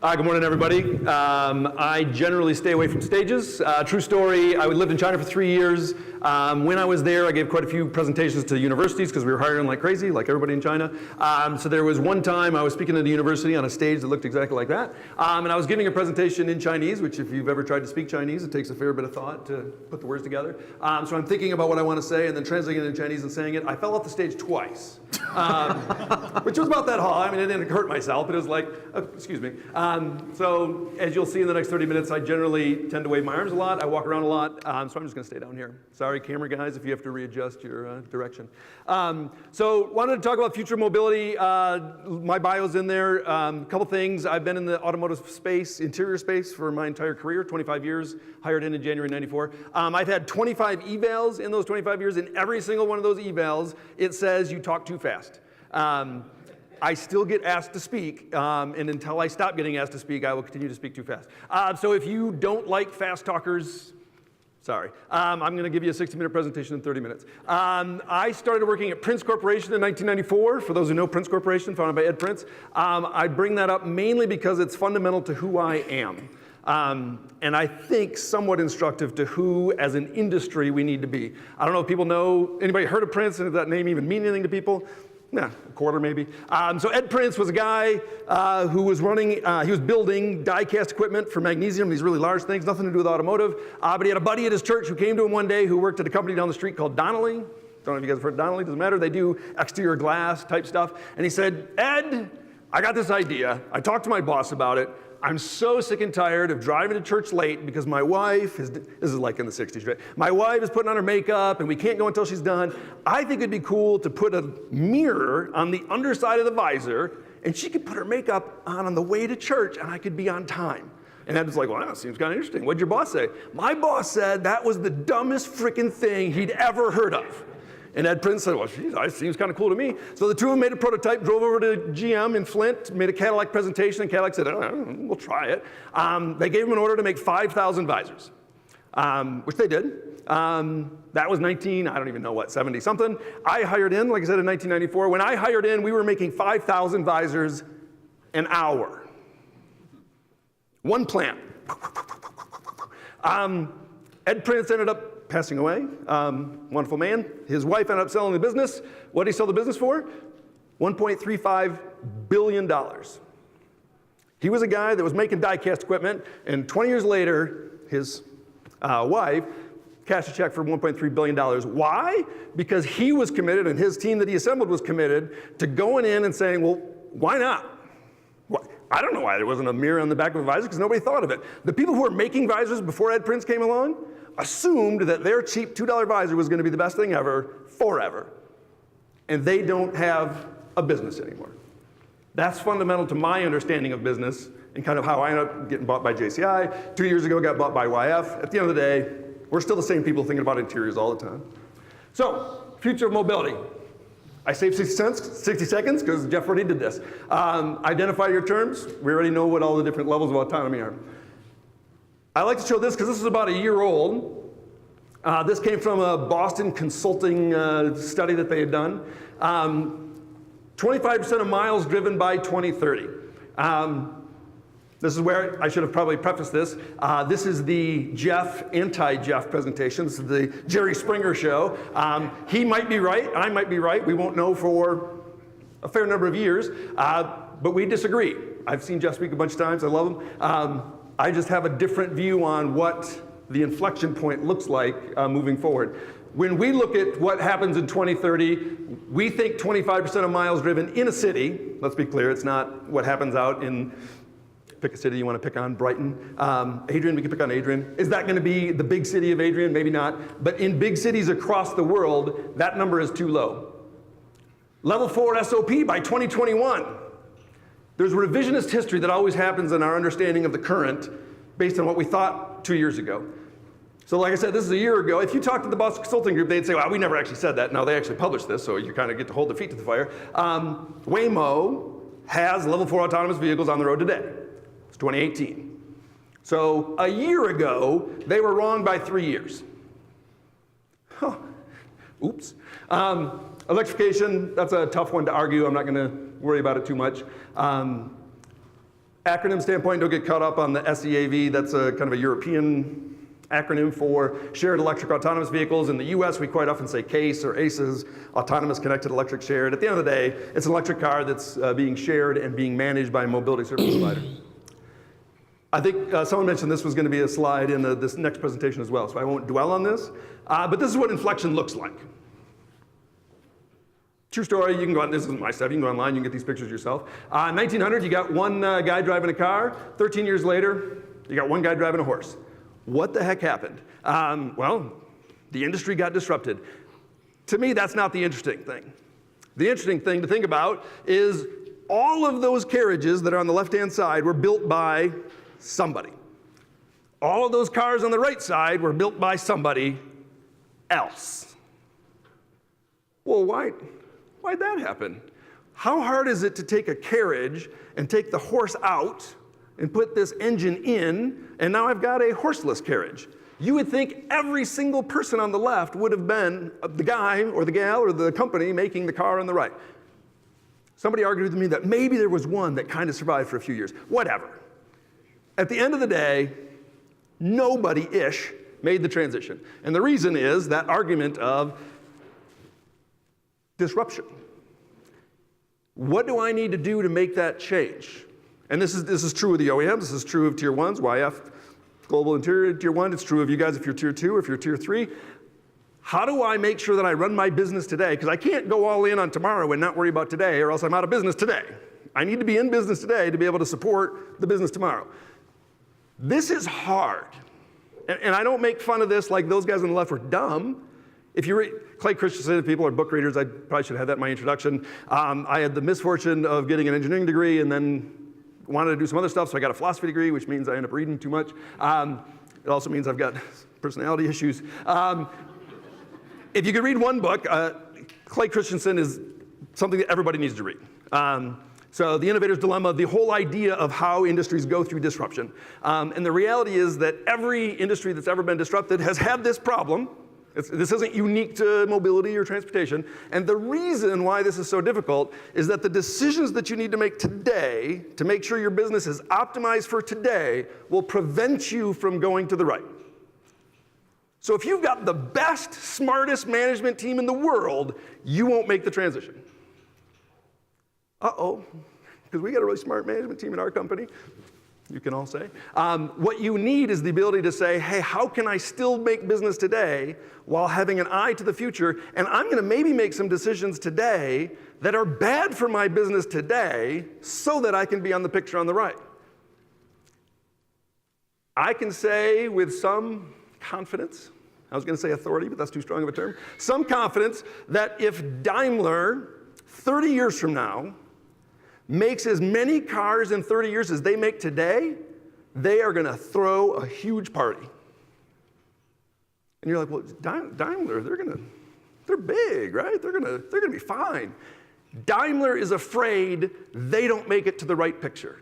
Good morning, everybody. I generally stay away from stages. True story, I lived in China for 3 years. When I was there, I gave quite a few presentations to universities because we were hiring like crazy, like everybody in China. So there was one time I was speaking at a university on a stage that looked exactly like that. And I was giving a presentation in Chinese, which if you've ever tried to speak Chinese, it takes a fair bit of thought to put the words together. So I'm thinking about what I want to say and then translating it in Chinese and saying it. I fell off the stage twice, which was about that high. I mean, it didn't hurt myself, but it was like, excuse me. So as you'll see in the next 30 minutes, I generally tend to wave my arms a lot. I walk around a lot, so I'm just going to stay down here. Sorry, camera guys, if you have to readjust your direction. So wanted to talk about future mobility. My bio's in there. A couple things. I've been in the automotive space, interior space, for my entire career, 25 years, hired in January '94. I've had 25 evals in those 25 years. In every single one of those evals, it says you talk too fast. I still get asked to speak, and until I stop getting asked to speak, I will continue to speak too fast. So if you don't like fast talkers, sorry. I'm going to give you a 60-minute presentation in 30 minutes. I started working at Prince Corporation in 1994. For those who know Prince Corporation, founded by Ed Prince. I bring that up mainly because it's fundamental to who I am. And I think somewhat instructive to who, as an industry, we need to be. I don't know if people know, anybody heard of Prince, and does that name even mean anything to people? Yeah, a quarter maybe. So Ed Prince was a guy who was running, he was building die-cast equipment for magnesium, these really large things, nothing to do with automotive. But he had a buddy at his church who came to him one day who worked at a company down the street called Donnelly. Don't know if you guys have heard of Donnelly, doesn't matter. They do exterior glass type stuff. And he said, Ed, I got this idea. I talked to my boss about it. I'm so sick and tired of driving to church late because my wife is, this is like in the 60s, right? My wife is putting on her makeup and we can't go until she's done. I think it'd be cool to put a mirror on the underside of the visor and she could put her makeup on the way to church and I could be on time. And Ed was like, well, that seems kind of interesting. What'd your boss say? My boss said that was the dumbest freaking thing he'd ever heard of. And Ed Prince said, well, geez, that seems kind of cool to me. So the two of them made a prototype, drove over to GM in Flint, made a Cadillac presentation, and Cadillac said, oh, we'll try it. They gave him an order to make 5,000 visors, which they did. That was I don't even know what, 70 something. I hired in, like I said, in 1994. When I hired in, we were making 5,000 visors an hour. One plant. Ed Prince ended up passing away, wonderful man. His wife ended up selling the business. What did he sell the business for? $1.35 billion. He was a guy that was making die-cast equipment, and 20 years later, his wife cashed a check for $1.3 billion. Why? Because he was committed, and his team that he assembled was committed to going in and saying, well, why not? I don't know why there wasn't a mirror on the back of a visor, because nobody thought of it. The people who were making visors before Ed Prince came along assumed that their cheap $2 visor was going to be the best thing ever, forever. And they don't have a business anymore. That's fundamental to my understanding of business and kind of how I ended up getting bought by JCI. 2 years ago, got bought by YF. At the end of the day, we're still the same people thinking about interiors all the time. So, future of mobility. I saved 60 seconds because Jeff already did this. Identify your terms. We already know what all the different levels of autonomy are. I like to show this because this is about a year old. This came from a Boston consulting study that they had done. 25% of miles driven by 2030. This is where I should have probably prefaced this. This is the Jeff, anti-Jeff presentation. This is the Jerry Springer show. He might be right, I might be right. We won't know for a fair number of years, but we disagree. I've seen Jeff speak a bunch of times, I love him. I just have a different view on what the inflection point looks like moving forward. When we look at what happens in 2030, we think 25% of miles driven in a city, let's be clear, it's not what happens out in, pick a city you want to pick on, Brighton. Adrian, we can pick on Adrian. Is that going to be the big city of Adrian? Maybe not. But in big cities across the world, that number is too low. Level 4 SOP by 2021. There's revisionist history that always happens in our understanding of the current based on what we thought 2 years ago. So like I said, this is a year ago. If you talk to the Boston Consulting Group, they'd say, well, we never actually said that. No, they actually published this, so you kind of get to hold their feet to the fire. Waymo has level 4 autonomous vehicles on the road today. It's 2018. So a year ago, they were wrong by 3 years. Huh. Oops. Electrification, that's a tough one to argue. I'm not going to worry about it too much. acronym standpoint, don't get caught up on the SEAV. That's a kind of a European acronym for shared electric autonomous vehicles. In the US, we quite often say CASE or ACES, autonomous connected electric shared. At the end of the day, it's an electric car that's being shared and being managed by a mobility service provider. I think someone mentioned this was going to be a slide in this next presentation as well, so I won't dwell on this. But this is what inflection looks like. True story, you can go on, this isn't my stuff, you can go online, you can get these pictures yourself. 1900, you got one guy driving a car. 13 years later, you got one guy driving a horse. What the heck happened? Well, the industry got disrupted. To me, that's not the interesting thing. The interesting thing to think about is all of those carriages that are on the left-hand side were built by somebody. All of those cars on the right side were built by somebody else. Well, why'd that happen? How hard is it to take a carriage and take the horse out and put this engine in, and now I've got a horseless carriage? You would think every single person on the left would have been the guy or the gal or the company making the car on the right. Somebody argued with me that maybe there was one that kind of survived for a few years. Whatever. At the end of the day, nobody-ish made the transition. And the reason is that argument of disruption. What do I need to do to make that change? And this is true of the OEMs, this is true of tier ones, YF, Global Interior, tier one, it's true of you guys if you're tier two, if you're tier three. How do I make sure that I run my business today? Because I can't go all in on tomorrow and not worry about today, or else I'm out of business today. I need to be in business today to be able to support the business tomorrow. This is hard. And I don't make fun of this like those guys on the left were dumb. If you read, Clay Christensen, if people are book readers, I probably should have that in my introduction. I had the misfortune of getting an engineering degree and then wanted to do some other stuff, so I got a philosophy degree, which means I end up reading too much. It also means I've got personality issues. If you could read one book, Clay Christensen is something that everybody needs to read. So The Innovator's Dilemma, the whole idea of how industries go through disruption. And the reality is that every industry that's ever been disrupted has had this problem. This isn't unique to mobility or transportation. And the reason why this is so difficult is that the decisions that you need to make today to make sure your business is optimized for today will prevent you from going to the right. So if you've got the best, smartest management team in the world, you won't make the transition. Uh-oh, because we got a really smart management team in our company. You can all say. What you need is the ability to say, hey, how can I still make business today while having an eye to the future? And I'm going to maybe make some decisions today that are bad for my business today so that I can be on the picture on the right. I can say with some confidence, I was going to say authority, but that's too strong of a term, some confidence that if Daimler, 30 years from now, makes as many cars in 30 years as they make today, they are going to throw a huge party. And you're like, well, Daimler, they're big, right? They're going to be fine. Daimler is afraid they don't make it to the right picture.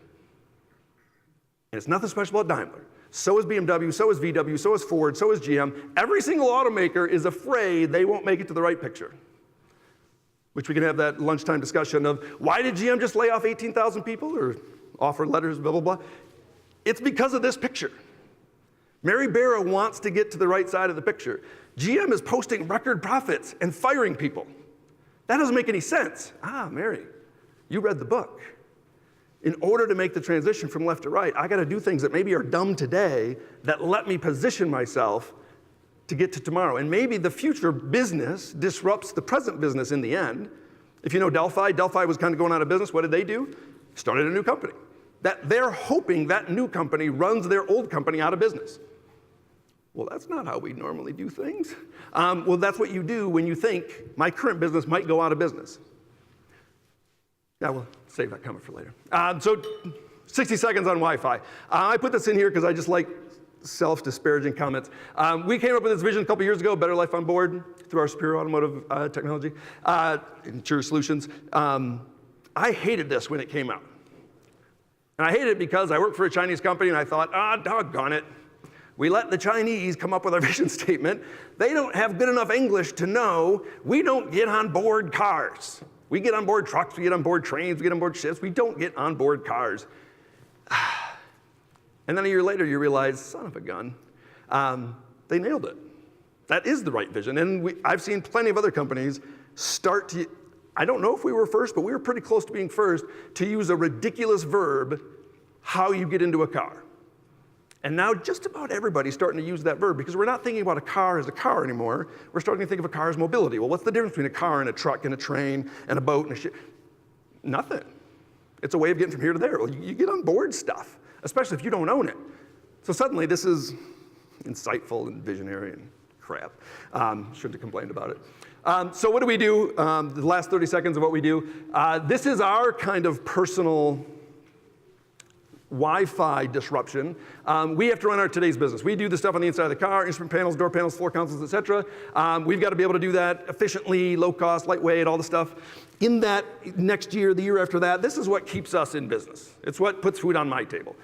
And it's nothing special about Daimler. So is BMW, so is VW, so is Ford, so is GM. Every single automaker is afraid they won't make it to the right picture. Which we can have that lunchtime discussion of, why did GM just lay off 18,000 people or offer letters, blah, blah, blah. It's because of this picture. Mary Barra wants to get to the right side of the picture. GM is posting record profits and firing people. That doesn't make any sense. Mary, you read the book. In order to make the transition from left to right, I got to do things that maybe are dumb today that let me position myself to get to tomorrow. And maybe the future business disrupts the present business in the end. If you know Delphi was kind of going out of business. What did they do? Started a new company. That they're hoping that new company runs their old company out of business. Well, that's not how we normally do things. Well, that's what you do when you think my current business might go out of business. Now we'll save that comment for later. So 60 seconds on Wi-Fi. I put this in here because I just like self-disparaging comments. We came up with this vision a couple years ago, Better Life on Board, through our superior automotive technology, interior solutions. I hated this when it came out. And I hated it because I worked for a Chinese company and I thought, doggone it. We let the Chinese come up with our vision statement. They don't have good enough English to know we don't get on board cars. We get on board trucks, we get on board trains, we get on board ships. We don't get on board cars. And then a year later, you realize, son of a gun, they nailed it. That is the right vision. And I've seen plenty of other companies start to, I don't know if we were first, but we were pretty close to being first to use a ridiculous verb, how you get into a car. And now just about everybody's starting to use that verb because we're not thinking about a car as a car anymore. We're starting to think of a car as mobility. Well, what's the difference between a car and a truck and a train and a boat and a ship? Nothing. It's a way of getting from here to there. Well, you get on board stuff, especially if you don't own it. So suddenly this is insightful and visionary and crap. Shouldn't have complained about it. So what do we do? The last 30 seconds of what we do. This is our kind of personal Wi-Fi disruption. We have to run today's business. We do the stuff on the inside of the car, instrument panels, door panels, floor consoles, et cetera. We've got to be able to do that efficiently, low cost, lightweight, all the stuff. In that next year, the year after that, this is what keeps us in business. It's what puts food on my table.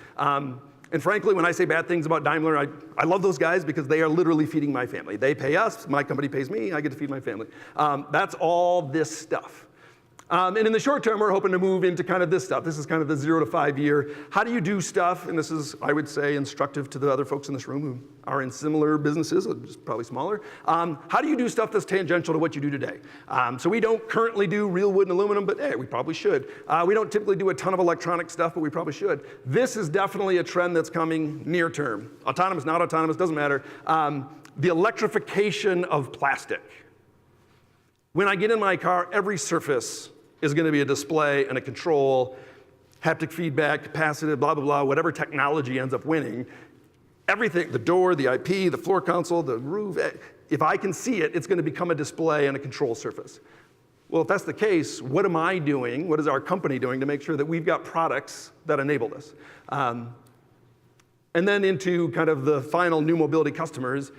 And frankly, when I say bad things about Daimler, I love those guys because they are literally feeding my family. They pay us, my company pays me, I get to feed my family. That's all this stuff. And in the short term, we're hoping to move into kind of this stuff. This is kind of the 0 to 5 year. How do you do stuff? And this is, I would say, instructive to the other folks in this room who are in similar businesses, just probably smaller. How do you do stuff that's tangential to what you do today? So we don't currently do real wood and aluminum, but hey, we probably should. We don't typically do a ton of electronic stuff, but we probably should. This is definitely a trend that's coming near term. Autonomous, not autonomous, doesn't matter. The electrification of plastic. When I get in my car, every surface is going to be a display and a control, haptic feedback, capacitive, blah, blah, blah, whatever technology ends up winning. Everything, the door, the IP, the floor console, the roof, if I can see it, it's going to become a display and a control surface. Well, if that's the case, what am I doing? What is our company doing to make sure that we've got products that enable this? And then into kind of the final new mobility customers,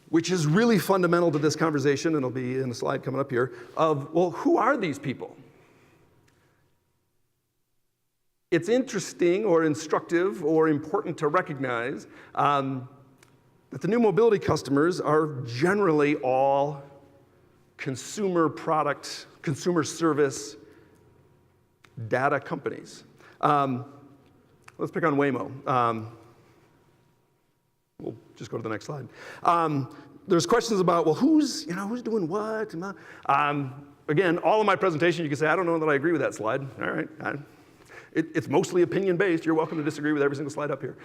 which is really fundamental to this conversation, and it'll be in a slide coming up here, of, well, who are these people? It's interesting or instructive or important to recognize that the new mobility customers are generally all consumer product, consumer service data companies. Let's pick on Waymo. We'll just go to the next slide. There's questions about, well, who's doing what? Again, all of my presentation, you can say, I don't know that I agree with that slide. All right. It's mostly opinion-based. You're welcome to disagree with every single slide up here.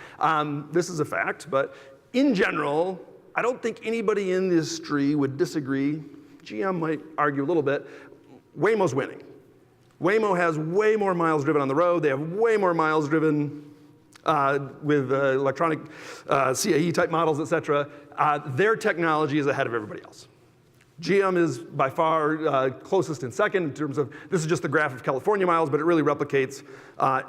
This is a fact, but in general, I don't think anybody in the industry would disagree. GM might argue a little bit. Waymo's winning. Waymo has way more miles driven on the road. They have way more miles driven with electronic CAE type models, et cetera. Their technology is ahead of everybody else. GM is by far closest in second in terms of, this is just the graph of California miles, but it really replicates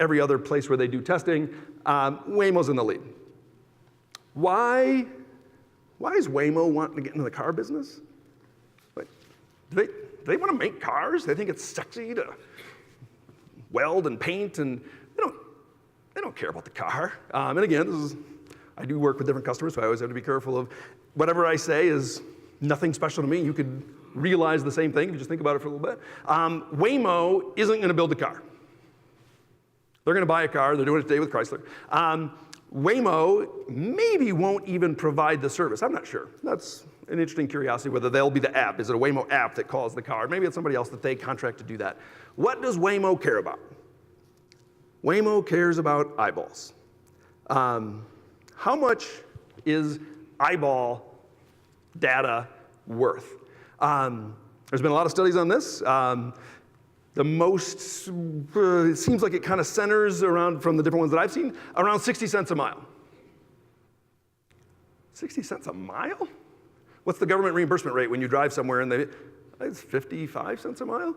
every other place where they do testing. Waymo's in the lead. Why is Waymo wanting to get into the car business? Do they want to make cars? They think it's sexy to weld and paint, and they don't care about the car. And again, I do work with different customers, so I always have to be careful of whatever I say is nothing special to me. You could realize the same thing if you just think about it for a little bit. Waymo isn't going to build a car. They're going to buy a car. They're doing it today with Chrysler. Waymo maybe won't even provide the service. I'm not sure. That's an interesting curiosity whether they'll be the app. Is it a Waymo app that calls the car? Maybe it's somebody else that they contract to do that. What does Waymo care about? Waymo cares about eyeballs. How much is eyeball data worth? There's been a lot of studies on this. The most, it seems like it kind of centers around, from the different ones that I've seen, around 60 cents a mile. 60 cents a mile? What's the government reimbursement rate when you drive somewhere and it's 55 cents a mile?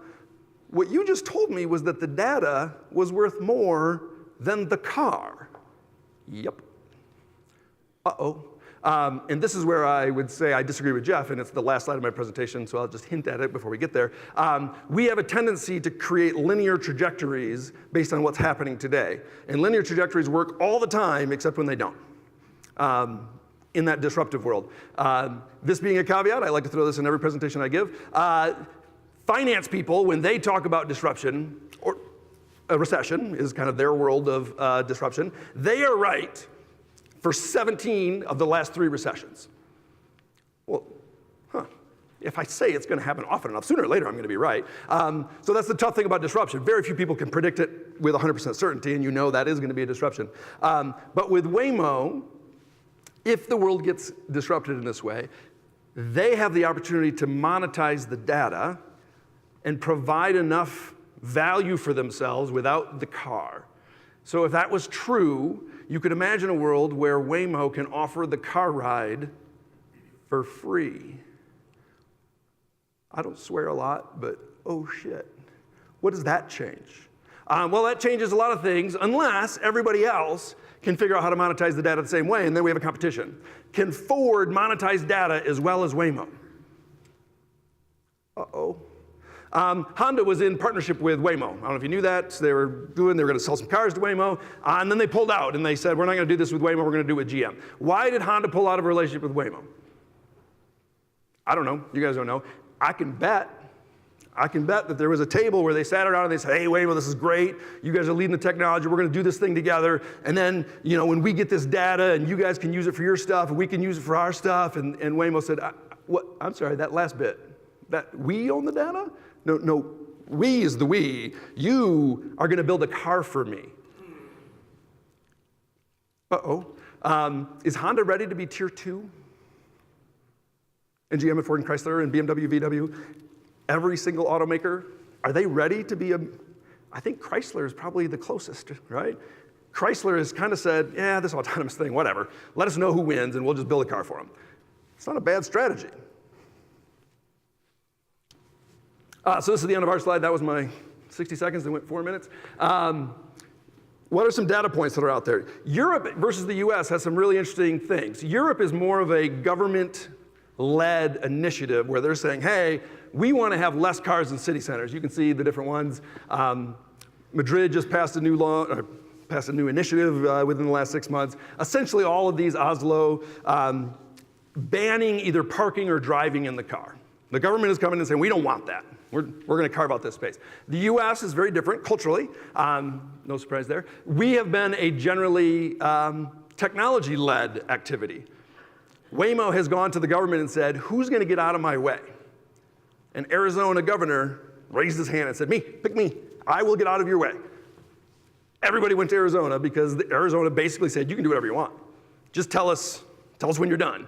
What you just told me was that the data was worth more than the car. Yep. Uh-oh. And this is where I would say I disagree with Jeff, and it's the last slide of my presentation, so I'll just hint at it before we get there. We have a tendency to create linear trajectories based on what's happening today. And linear trajectories work all the time, except when they don't, in that disruptive world. This being a caveat, I like to throw this in every presentation I give. Finance people, when they talk about disruption, or a recession is kind of their world of disruption. They are right for 17 of the last 3 recessions. Well, if I say it's going to happen often enough, sooner or later I'm going to be right. So that's the tough thing about disruption. Very few people can predict it with 100% certainty, and you know that is going to be a disruption. But with Waymo, if the world gets disrupted in this way, they have the opportunity to monetize the data and provide enough value for themselves without the car. So if that was true, you could imagine a world where Waymo can offer the car ride for free. I don't swear a lot, but oh shit. What does that change? Well, that changes a lot of things unless everybody else can figure out how to monetize the data the same way, and then we have a competition. Can Ford monetize data as well as Waymo? Uh-oh. Honda was in partnership with Waymo. I don't know if you knew that. They were going to sell some cars to Waymo, and then they pulled out, and they said, we're not going to do this with Waymo, we're going to do it with GM. Why did Honda pull out of a relationship with Waymo? I don't know. You guys don't know. I can bet that there was a table where they sat around and they said, hey, Waymo, this is great. You guys are leading the technology. We're going to do this thing together. And then, when we get this data and you guys can use it for your stuff and we can use it for our stuff. And Waymo said, what? I'm sorry, that last bit. That we own the data? No, we is the we. You are going to build a car for me. Uh-oh. Is Honda ready to be tier 2? And GM and Ford and Chrysler and BMW, VW, every single automaker, are they ready to be I think Chrysler is probably the closest, right? Chrysler has kind of said, yeah, this autonomous thing, whatever. Let us know who wins and we'll just build a car for them. It's not a bad strategy. So this is the end of our slide. That was my 60 seconds. They went 4 minutes. What are some data points that are out there? Europe versus the US has some really interesting things. Europe is more of a government-led initiative where they're saying, hey, we want to have less cars in city centers. You can see the different ones. Madrid just passed a new law, passed a new initiative within the last 6 months. Essentially all of these, Oslo, banning either parking or driving in the car. The government is coming and saying, we don't want that. We're going to carve out this space. The US is very different culturally. No surprise there. We have been a generally technology-led activity. Waymo has gone to the government and said, who's going to get out of my way? And Arizona governor raised his hand and said, me, pick me. I will get out of your way. Everybody went to Arizona because Arizona basically said, you can do whatever you want. Just tell us when you're done.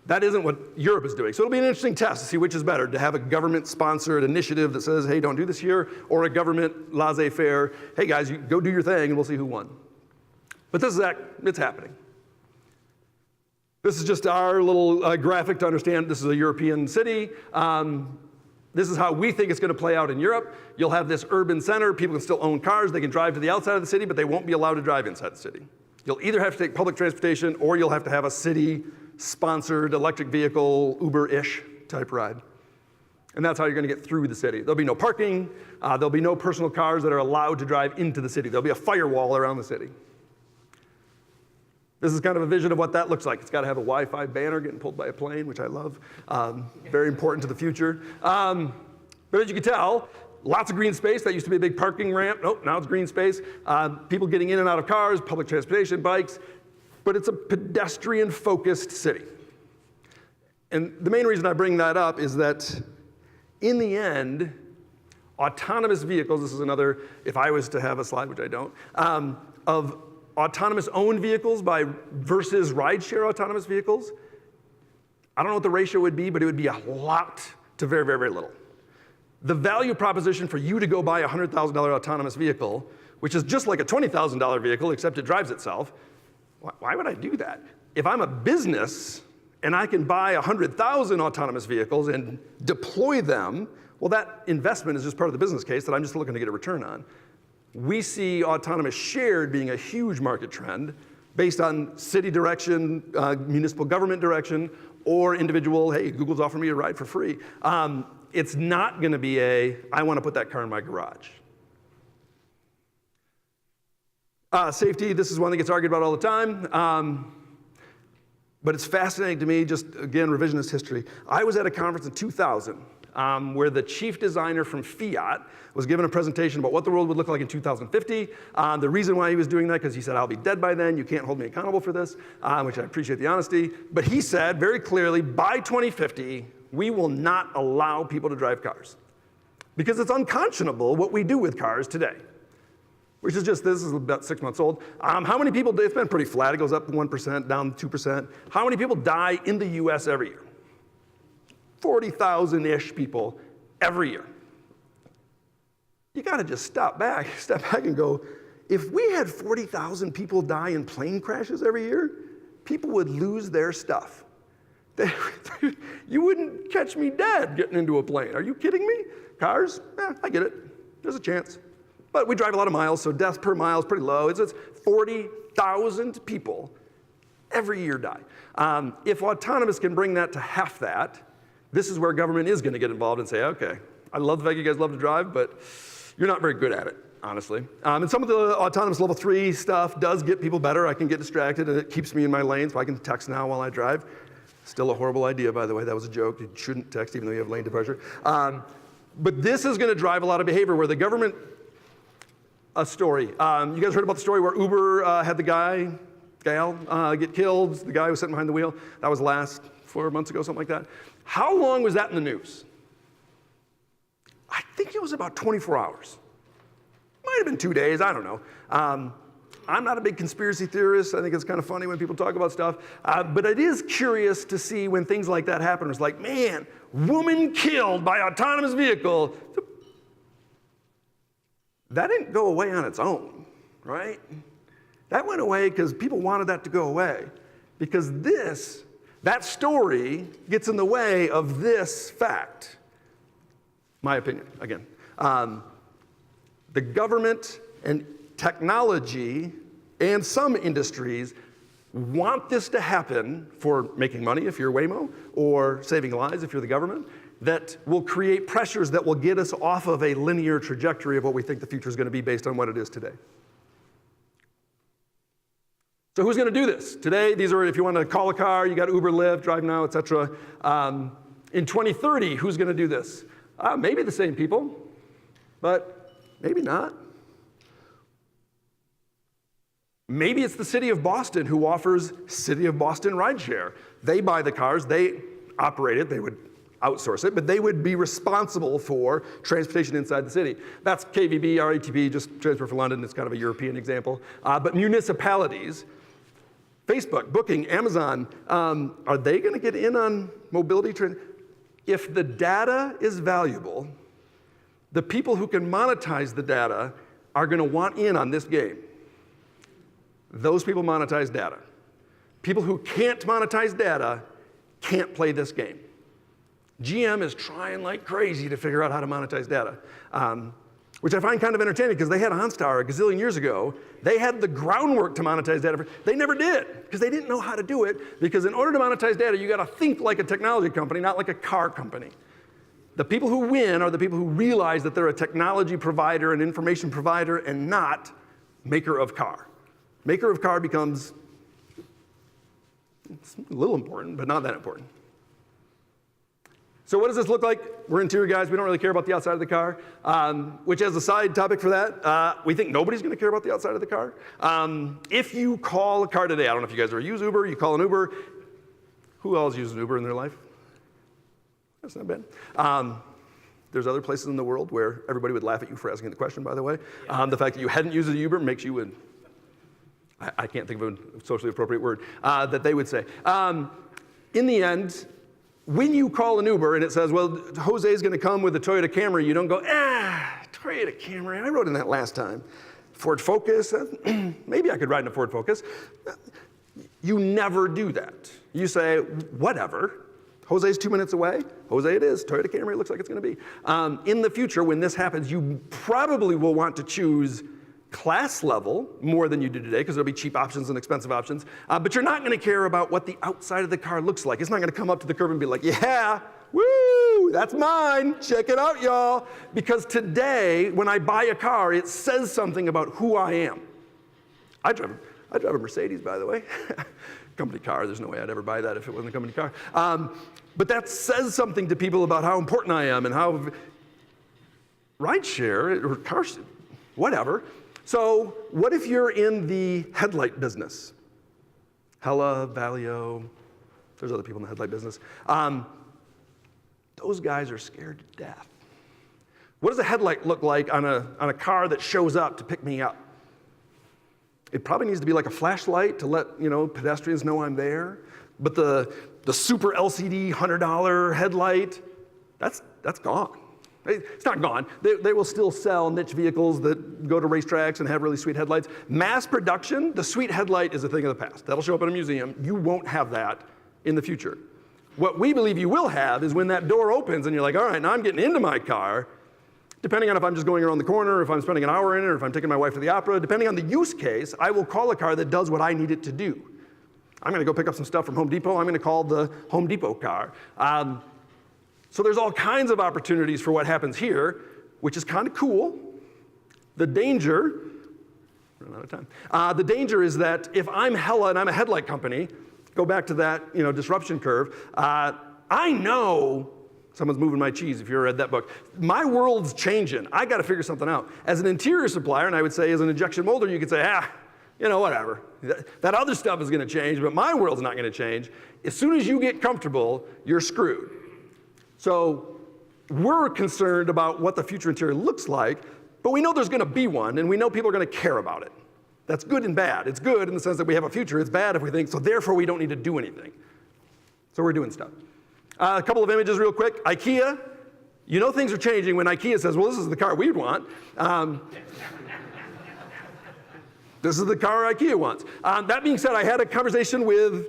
That isn't what Europe is doing. So it'll be an interesting test to see which is better, to have a government-sponsored initiative that says, hey, don't do this here, or a government laissez-faire, hey guys, you go do your thing and we'll see who won. But it's happening. This is just our little graphic to understand this is a European city. This is how we think it's going to play out in Europe. You'll have this urban center. People can still own cars. They can drive to the outside of the city, but they won't be allowed to drive inside the city. You'll either have to take public transportation or you'll have to have a city-sponsored electric vehicle, Uber-ish type ride. And that's how you're going to get through the city. There'll be no parking. There'll be no personal cars that are allowed to drive into the city. There'll be a firewall around the city. This is kind of a vision of what that looks like. It's got to have a Wi-Fi banner getting pulled by a plane, which I love. Very important to the future. But as you can tell, lots of green space. That used to be a big parking ramp. Nope, now it's green space. People getting in and out of cars, public transportation, bikes. But it's a pedestrian-focused city. And the main reason I bring that up is that in the end, autonomous vehicles, this is another, if I was to have a slide, which I don't, of autonomous owned vehicles versus rideshare autonomous vehicles, I don't know what the ratio would be, but it would be a lot to very, very, very little. The value proposition for you to go buy a $100,000 autonomous vehicle, which is just like a $20,000 vehicle, except it drives itself, why would I do that? If I'm a business and I can buy 100,000 autonomous vehicles and deploy them, well, that investment is just part of the business case that I'm just looking to get a return on. We see autonomous shared being a huge market trend based on city direction, municipal government direction, or individual, hey, Google's offering me a ride for free. It's not going to be I want to put that car in my garage. Safety, this is one that gets argued about all the time. But it's fascinating to me, just again, revisionist history. I was at a conference in 2000 where the chief designer from Fiat was given a presentation about what the world would look like in 2050. The reason why he was doing that, because he said, I'll be dead by then, you can't hold me accountable for this, which I appreciate the honesty. But he said very clearly, by 2050, we will not allow people to drive cars. Because it's unconscionable what we do with cars today. Which is just, this is about 6 months old. How many people, it's been pretty flat, it goes up 1%, down 2%. How many people die in the US every year? 40,000-ish people every year. You gotta just step back and go, if we had 40,000 people die in plane crashes every year, people would lose their stuff. You wouldn't catch me dead getting into a plane. Are you kidding me? Cars? I get it. There's a chance. But we drive a lot of miles, so deaths per mile is pretty low. It's 40,000 people every year die. If autonomous can bring that to half that, this is where government is going to get involved and say, okay, I love the fact you guys love to drive, but you're not very good at it, honestly. And some of the autonomous level 3 stuff does get people better. I can get distracted, and it keeps me in my lane, so I can text now while I drive. Still a horrible idea, by the way. That was a joke. You shouldn't text even though you have lane departure. But this is going to drive a lot of behavior where the government, a story. You guys heard about the story where Uber had the gal get killed, the guy who was sitting behind the wheel? That was last 4 months ago, something like that. How long was that in the news? I think it was about 24 hours. Might have been 2 days, I don't know. I'm not a big conspiracy theorist. I think it's kind of funny when people talk about stuff. But it is curious to see when things like that happen. It's like, man, woman killed by autonomous vehicle. That didn't go away on its own, right? That went away because people wanted that to go away. Because that story gets in the way of this fact. My opinion, again. The government and technology and some industries want this to happen for making money if you're Waymo, or saving lives if you're the government, that will create pressures that will get us off of a linear trajectory of what we think the future is going to be based on what it is today. So who's going to do this? Today, these are, if you want to call a car, you got Uber, Lyft, Drive Now, etc. In 2030, who's going to do this? Maybe the same people, but maybe not. Maybe it's the city of Boston who offers City of Boston rideshare. They buy the cars, they operate it, they would outsource it, but they would be responsible for transportation inside the city. That's KVB, RATP, just Transport for London. It's kind of a European example. But municipalities, Facebook, Booking, Amazon, are they going to get in on mobility? If the data is valuable, the people who can monetize the data are going to want in on this game. Those people monetize data. People who can't monetize data can't play this game. GM is trying like crazy to figure out how to monetize data, which I find kind of entertaining because they had OnStar a gazillion years ago. They had the groundwork to monetize data. They never did because they didn't know how to do it, because in order to monetize data, you got to think like a technology company, not like a car company. The people who win are the people who realize that they're a technology provider, an information provider, and not maker of car. Maker of car becomes, it's a little important, but not that important. So what does this look like? We're interior guys. We don't really care about the outside of the car, which as a side topic for that, we think nobody's going to care about the outside of the car. If you call a car today, I don't know if you guys ever use Uber, you call an Uber. Who else uses an Uber in their life? That's not bad. There's other places in the world where everybody would laugh at you for asking the question, by the way. The fact that you hadn't used an Uber makes you an I can't think of a socially appropriate word, that they would say. In the end, when you call an Uber and it says, well, Jose's going to come with a Toyota Camry, you don't go, Toyota Camry, I rode in that last time. Ford Focus, maybe I could ride in a Ford Focus. You never do that. You say, whatever. Jose's 2 minutes away. Jose it is. Toyota Camry looks like it's going to be. In the future, when this happens, you probably will want to choose class level more than you do today, because there'll be cheap options and expensive options. But you're not going to care about what the outside of the car looks like. It's not going to come up to the curb and be like, yeah, woo, that's mine. Check it out, y'all. Because today, when I buy a car, it says something about who I am. I drive I drive a Mercedes, by the way. Company car, there's no way I'd ever buy that if it wasn't a company car. But that says something to people about how important I am and how rideshare or car, whatever. So what if you're in the headlight business? Hella, Valeo, there's other people in the headlight business. Those guys are scared to death. What does a headlight look like on a car that shows up to pick me up? It probably needs to be like a flashlight to let pedestrians know I'm there. But the super LCD $100 headlight, that's gone. It's not gone. They will still sell niche vehicles that go to racetracks and have really sweet headlights. Mass production, the sweet headlight is a thing of the past. That'll show up in a museum. You won't have that in the future. What we believe you will have is when that door opens and you're like, all right, now I'm getting into my car, depending on if I'm just going around the corner, if I'm spending an hour in it, or if I'm taking my wife to the opera, depending on the use case, I will call a car that does what I need it to do. I'm going to go pick up some stuff from Home Depot. I'm going to call the Home Depot car. So there's all kinds of opportunities for what happens here, which is kind of cool. The danger, run out of time. The danger is that if I'm Hella and I'm a headlight company, go back to that disruption curve, I know someone's moving my cheese if you ever read that book. My world's changing. I got to figure something out. As an interior supplier, and I would say as an injection molder, you could say, whatever. That other stuff is going to change, but my world's not going to change. As soon as you get comfortable, you're screwed. So we're concerned about what the future interior looks like, but we know there's going to be one, and we know people are going to care about it. That's good and bad. It's good in the sense that we have a future. It's bad if we think, so therefore we don't need to do anything. So we're doing stuff. A couple of images real quick. IKEA. Things are changing when IKEA says, well, this is the car we'd want. This is the car IKEA wants. That being said, I had a conversation with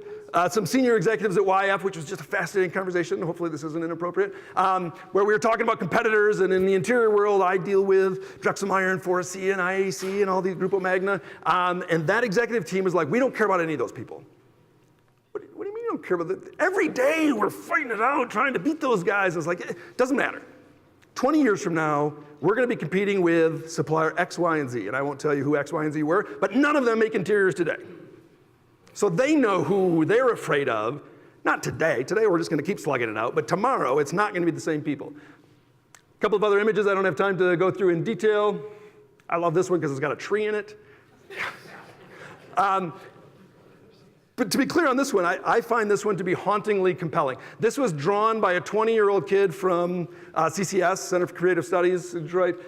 some senior executives at YF, which was just a fascinating conversation. Hopefully this isn't inappropriate, where we were talking about competitors. And in the interior world, I deal with Drexelmeyer and Forrest and IAC and all these Grupo Magna. And that executive team was like, we don't care about any of those people. What do you mean you don't care about that? Every day we're fighting it out, trying to beat those guys. It's like, it doesn't matter. 20 years from now, we're going to be competing with supplier X, Y, and Z. And I won't tell you who X, Y, and Z were, but none of them make interiors today. So they know who they're afraid of. Not today. Today we're just going to keep slugging it out. But tomorrow it's not going to be the same people. A couple of other images I don't have time to go through in detail. I love this one because it's got a tree in it. But to be clear on this one, I find this one to be hauntingly compelling. This was drawn by a 20-year-old kid from CCS, Center for Creative Studies in Detroit.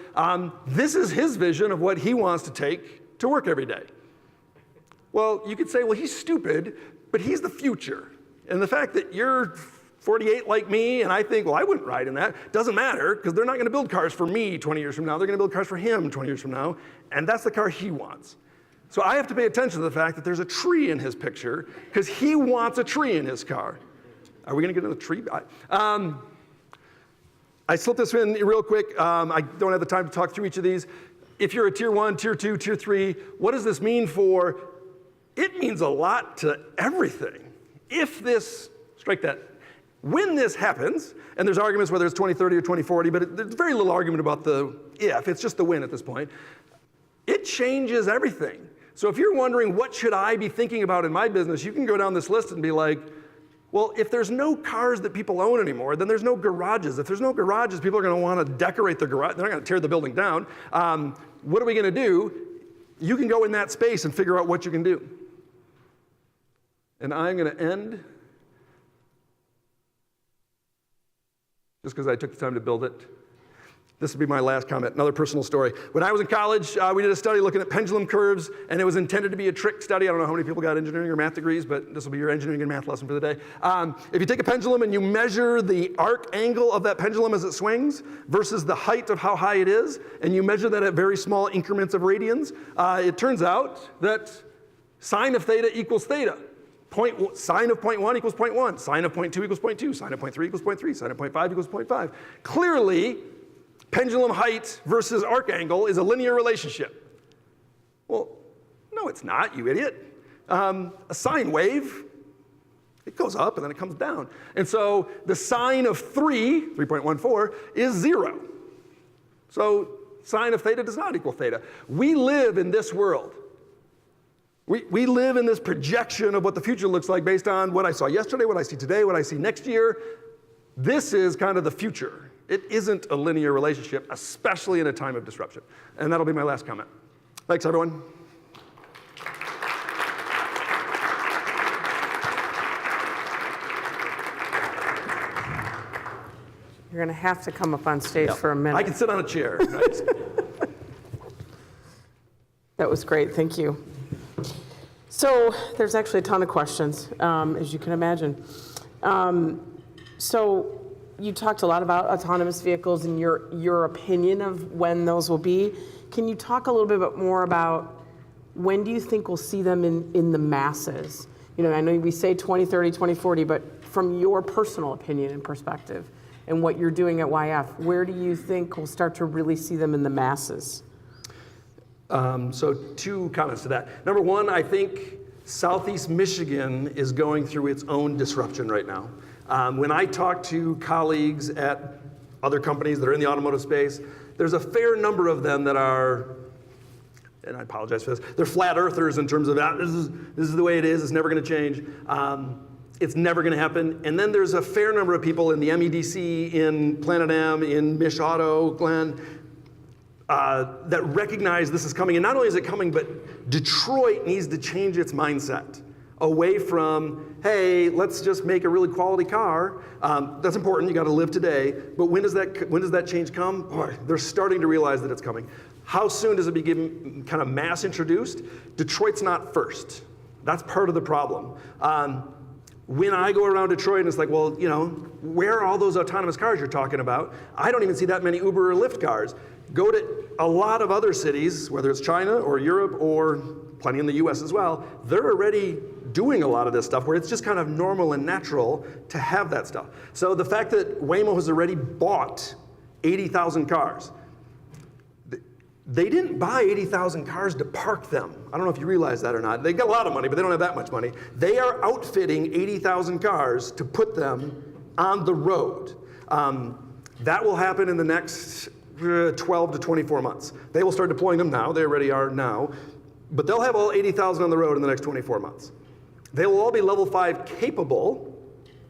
This is his vision of what he wants to take to work every day. Well, you could say, well, he's stupid, but he's the future. And the fact that you're 48 like me, and I think, well, I wouldn't ride in that, doesn't matter, because they're not going to build cars for me 20 years from now. They're going to build cars for him 20 years from now, and that's the car he wants. So I have to pay attention to the fact that there's a tree in his picture, because he wants a tree in his car. Are we going to get into the tree? I slipped this in real quick. I don't have the time to talk through each of these. If you're a tier 1, tier 2, tier 3, what does this mean for? It means a lot to everything. If this, strike that, when this happens, and there's arguments whether it's 2030 or 2040, but there's very little argument about the if, it's just the when at this point, it changes everything. So if you're wondering what should I be thinking about in my business, you can go down this list and be like, well, if there's no cars that people own anymore, then there's no garages. If there's no garages, people are going to want to decorate their garage. They're not going to tear the building down. What are we going to do? You can go in that space and figure out what you can do. And I'm going to end, just because I took the time to build it. This will be my last comment, another personal story. When I was in college, we did a study looking at pendulum curves, and it was intended to be a trick study. I don't know how many people got engineering or math degrees, but this will be your engineering and math lesson for the day. If you take a pendulum and you measure the arc angle of that pendulum as it swings versus the height of how high it is, and you measure that at very small increments of radians, it turns out that sine of theta equals theta. Sine of 0.1 equals 0.1. Sine of 0.2 equals 0.2. Sine of 0.3 equals 0.3. Sine of 0.5 equals 0.5. Clearly, pendulum height versus arc angle is a linear relationship. Well, no, it's not, you idiot. A sine wave, it goes up and then it comes down. And so the sine of 3.14, is 0. So sine of theta does not equal theta. We live in this world. We live in this projection of what the future looks like based on what I saw yesterday, what I see today, what I see next year. This is kind of the future. It isn't a linear relationship, especially in a time of disruption. And that'll be my last comment. Thanks, everyone. You're going to have to come up on stage for a minute. I can sit on a chair. Right? That was great. Thank you. So there's actually a ton of questions, as you can imagine. So you talked a lot about autonomous vehicles and your opinion of when those will be. Can you talk a little bit more about when do you think we'll see them in the masses? You know, I know we say 2030, 2040, but from your personal opinion and perspective and what you're doing at YF, where do you think we'll start to really see them in the masses? So 2 comments to that. Number 1, I think Southeast Michigan is going through its own disruption right now. When I talk to colleagues at other companies that are in the automotive space, there's a fair number of them that are, and I apologize for this, they're flat earthers in terms of this is the way it is, it's never going to change. It's never going to happen. And then there's a fair number of people in the MEDC, in Planet M, in Mish Auto, Glenn, that recognize this is coming. And not only is it coming, but Detroit needs to change its mindset away from, hey, let's just make a really quality car. That's important, you got to live today. But when does that change come? Boy, they're starting to realize that it's coming. How soon does it be given, kind of mass introduced? Detroit's not first. That's part of the problem. When I go around Detroit and it's like, well, you know, where are all those autonomous cars you're talking about? I don't even see that many Uber or Lyft cars. Go to a lot of other cities, whether it's China or Europe or plenty in the US as well, they're already doing a lot of this stuff where it's just kind of normal and natural to have that stuff. So the fact that Waymo has already bought 80,000 cars, they didn't buy 80,000 cars to park them. I don't know if you realize that or not. They got a lot of money, but they don't have that much money. They are outfitting 80,000 cars to put them on the road. That will happen in the next 12 to 24 months. They will start deploying them now. They already are now. But they'll have all 80,000 on the road in the next 24 months. They will all be level 5 capable.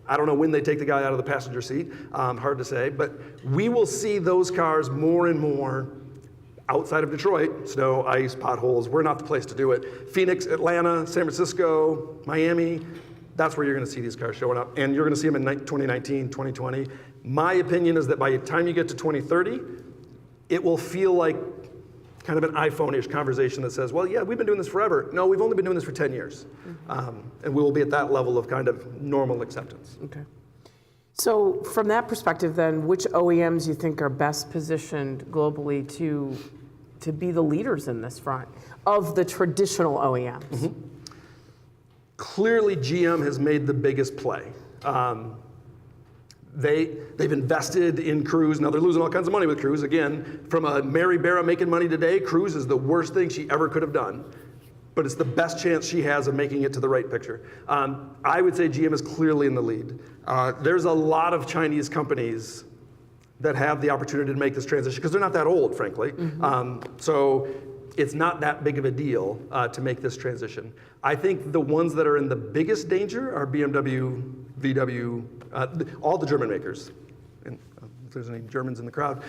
I don't know when they take the guy out of the passenger seat. Hard to say. But we will see those cars more and more outside of Detroit. Snow, ice, potholes. We're not the place to do it. Phoenix, Atlanta, San Francisco, Miami. That's where you're going to see these cars showing up. And you're going to see them in 2019, 2020. My opinion is that by the time you get to 2030, it will feel like kind of an iPhone-ish conversation that says, well, yeah, we've been doing this forever. No, we've only been doing this for 10 years. And we will be at that level of kind of normal acceptance. Okay. So from that perspective then, which OEMs you think are best positioned globally to be the leaders in this front of the traditional OEMs? Mm-hmm. Clearly, GM has made the biggest play. They've invested in Cruise. Now they're losing all kinds of money with Cruise. Again, from a Mary Barra making money today, Cruise is the worst thing she ever could have done. But it's the best chance she has of making it to the right picture. I would say GM is clearly in the lead. There's a lot of Chinese companies that have the opportunity to make this transition because they're not that old, frankly. Mm-hmm. So it's not that big of a deal to make this transition. I think the ones that are in the biggest danger are BMW, VW, all the German makers. And if there's any Germans in the crowd.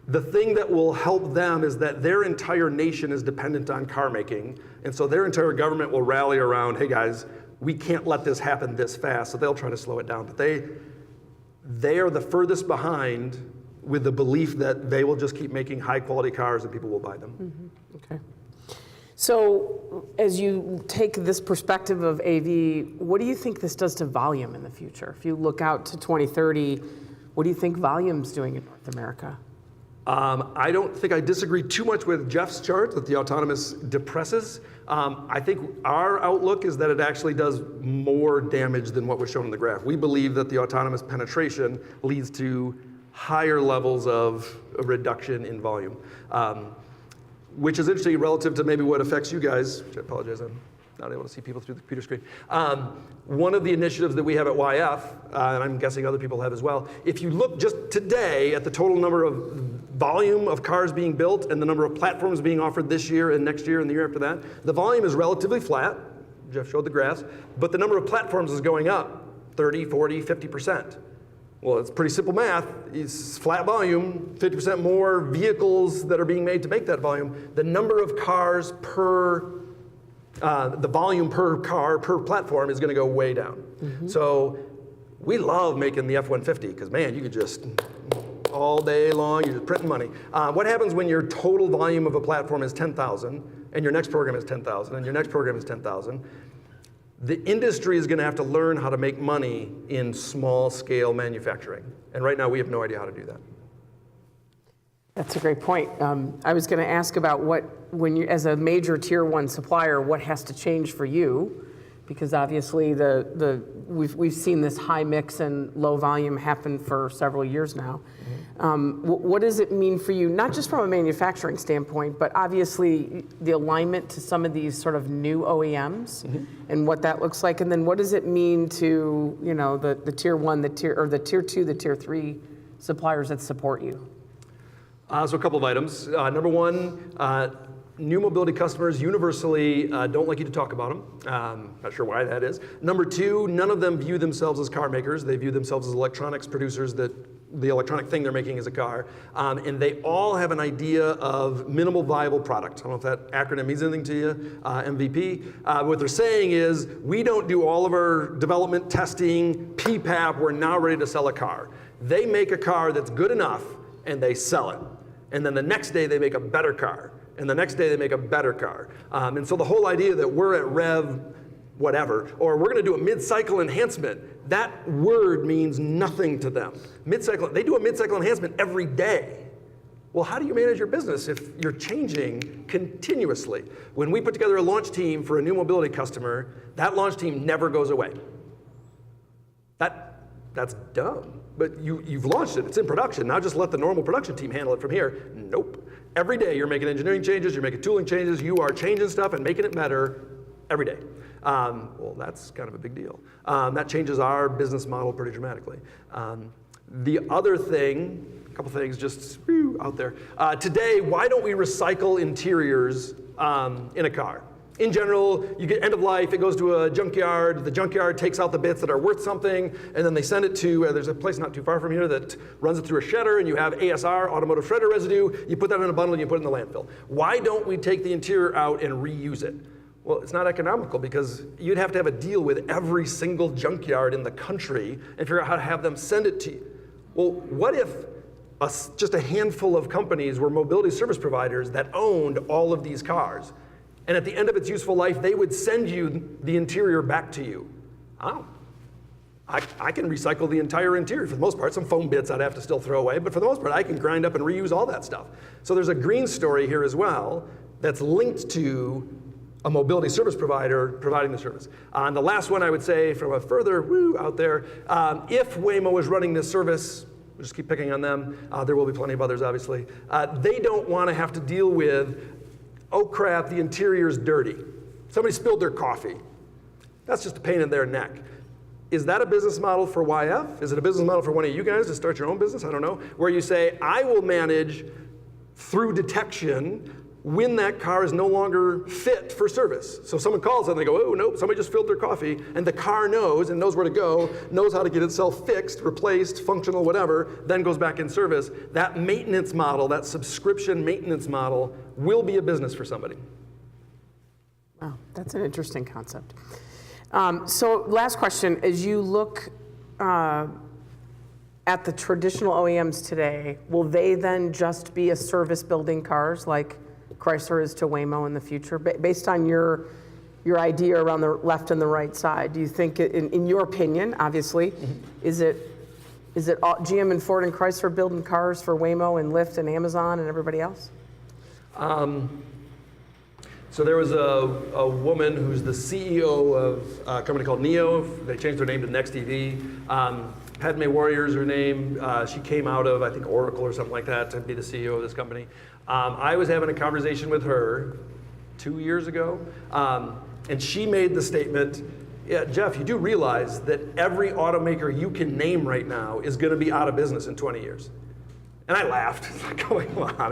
The thing that will help them is that their entire nation is dependent on car making. And so their entire government will rally around, hey guys, we can't let this happen this fast. So they'll try to slow it down. But they are the furthest behind with the belief that they will just keep making high quality cars and people will buy them. Mm-hmm. Okay. So as you take this perspective of AV, what do you think this does to volume in the future? If you look out to 2030, what do you think volume's doing in North America? I don't think I disagree too much with Jeff's chart that the autonomous depresses. I think our outlook is that it actually does more damage than what was shown in the graph. We believe that the autonomous penetration leads to higher levels of a reduction in volume, which is interesting relative to maybe what affects you guys, which I apologize, I'm not able to see people through the computer screen. One of the initiatives that we have at YF, and I'm guessing other people have as well, if you look just today at the total number of volume of cars being built and the number of platforms being offered this year and next year and the year after that, the volume is relatively flat. Jeff showed the graphs, but the number of platforms is going up 30, 40, 50%. Well, it's pretty simple math. It's flat volume, 50% more vehicles that are being made to make that volume. The number of cars per, the volume per car, per platform is going to go way down. So we love making the F-150 because, man, you could just, all day long, you're just printing money. What happens when your total volume of a platform is 10,000 and your next program is 10,000 and your next program is 10,000? The industry is going to have to learn how to make money in small-scale manufacturing. And right now, we have no idea how to do that. That's a great point. I was going to ask about when you, as a major tier 1 supplier, what has to change for you? Because obviously, we've seen this high mix and low volume happen for several years now. What does it mean for you, not just from a manufacturing standpoint, but obviously the alignment to some of these sort of new OEMs and what that looks like? And then what does it mean to, you know, the tier 1, the tier 2, the tier 3 suppliers that support you? So a couple of items. Number one, new mobility customers universally don't like you to talk about them. Not sure why that is. Number two, none of them view themselves as car makers. They view themselves as electronics producers that the electronic thing they're making is a car. And they all have an idea of minimal viable product. I don't know if that acronym means anything to you, MVP. What they're saying is, we don't do all of our development, testing, PPAP, we're now ready to sell a car. They make a car that's good enough and they sell it. And then the next day they make a better car. And the next day they make a better car. And so the whole idea that we're at Rev whatever, or we're gonna do a mid-cycle enhancement, that word means nothing to them. Mid-cycle, they do a mid-cycle enhancement every day. Well, how do you manage your business if you're changing continuously? When we put together a launch team for a new mobility customer, that launch team never goes away. That's dumb. But you've launched it, it's in production. Now just let the normal production team handle it from here. Nope. Every day you're making engineering changes, you're making tooling changes, you are changing stuff and making it better every day. Well, that's kind of a big deal. That changes our business model pretty dramatically. The other thing, a couple things just out there. Today, why don't we recycle interiors in a car? In general, you get end of life, it goes to a junkyard, the junkyard takes out the bits that are worth something, and then they send it to, there's a place not too far from here that runs it through a shredder, and you have ASR, automotive shredder residue, you put that in a bundle and you put it in the landfill. Why don't we take the interior out and reuse it? Well, it's not economical because you'd have to have a deal with every single junkyard in the country and figure out how to have them send it to you. Well, what if just a handful of companies were mobility service providers that owned all of these cars? And at the end of its useful life, they would send you the interior back to you. Oh, I can recycle the entire interior for the most part. Some foam bits I'd have to still throw away, but for the most part, I can grind up and reuse all that stuff. So there's a green story here as well that's linked to a mobility service provider providing the service. And the last one I would say from a further out there, if Waymo is running this service, we'll just keep picking on them, there will be plenty of others obviously, they don't want to have to deal with, oh crap, the interior's dirty. Somebody spilled their coffee. That's just a pain in their neck. Is that a business model for YF? Is it a business model for one of you guys to start your own business? I don't know. Where you say, I will manage through detection when that car is no longer fit for service. So someone calls and they go, oh nope, somebody just spilled their coffee, and the car knows and knows where to go, knows how to get itself fixed, replaced, functional, whatever, then goes back in service. That maintenance model, that subscription maintenance model will be a business for somebody. Wow, that's an interesting concept. So last question, as you look at the traditional OEMs today, will they then just be a service building cars like Chrysler is to Waymo in the future? Based on your idea around the left and the right side, do you think, in your opinion, obviously, is it all GM and Ford and Chrysler building cars for Waymo and Lyft and Amazon and everybody else? So there was a woman who's the CEO of a company called NIO. They changed their name to Next EV. Padme Warrior is her name. She came out of, I think, Oracle or something like that to be the CEO of this company. I was having a conversation with her 2 years ago, and she made the statement, yeah, Jeff, you do realize that every automaker you can name right now is going to be out of business in 20 years. And I laughed. It's like, come on,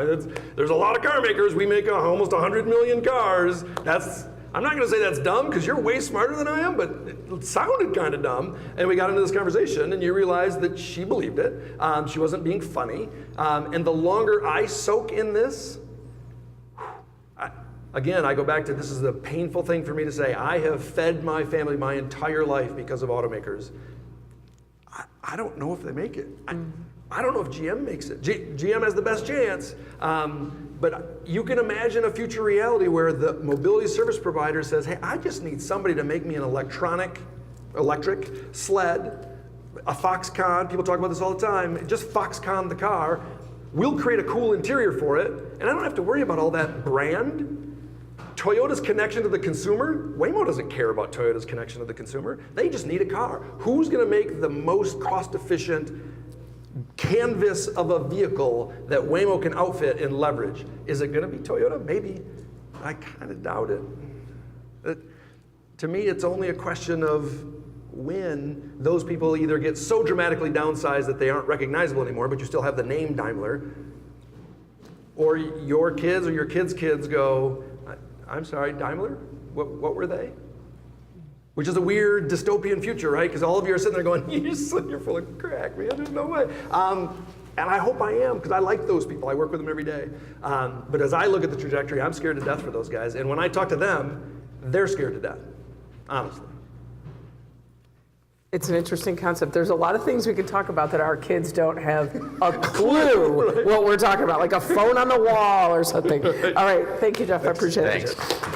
there's a lot of car makers. We make almost 100 million cars. I'm not going to say that's dumb because you're way smarter than I am, but it sounded kind of dumb. And we got into this conversation, and you realize that she believed it. She wasn't being funny. And the longer I soak in this, again, I go back to this is a painful thing for me to say. I have fed my family my entire life because of automakers. I don't know if they make it. I don't know if GM makes it. GM has the best chance. But you can imagine a future reality where the mobility service provider says, hey, I just need somebody to make me an electric sled, a Foxconn. People talk about this all the time. Just Foxconn the car. We'll create a cool interior for it, and I don't have to worry about all that brand. Toyota's connection to the consumer, Waymo doesn't care about Toyota's connection to the consumer. They just need a car. Who's going to make the most cost-efficient canvas of a vehicle that Waymo can outfit and leverage? Is it going to be Toyota? Maybe. I kind of doubt it. To me, it's only a question of when those people either get so dramatically downsized that they aren't recognizable anymore, but you still have the name Daimler, or your kids or your kids' kids go, I'm sorry, Daimler? What were they? Which is a weird dystopian future, right? Because all of you are sitting there going, you're full of crack, man, there's no way. And I hope I am, because I like those people. I work with them every day. But as I look at the trajectory, I'm scared to death for those guys. And when I talk to them, they're scared to death, honestly. It's an interesting concept. There's a lot of things we can talk about that our kids don't have a clue what we're talking about, like a phone on the wall or something. All right, thank you, Jeff. I appreciate it. Thanks.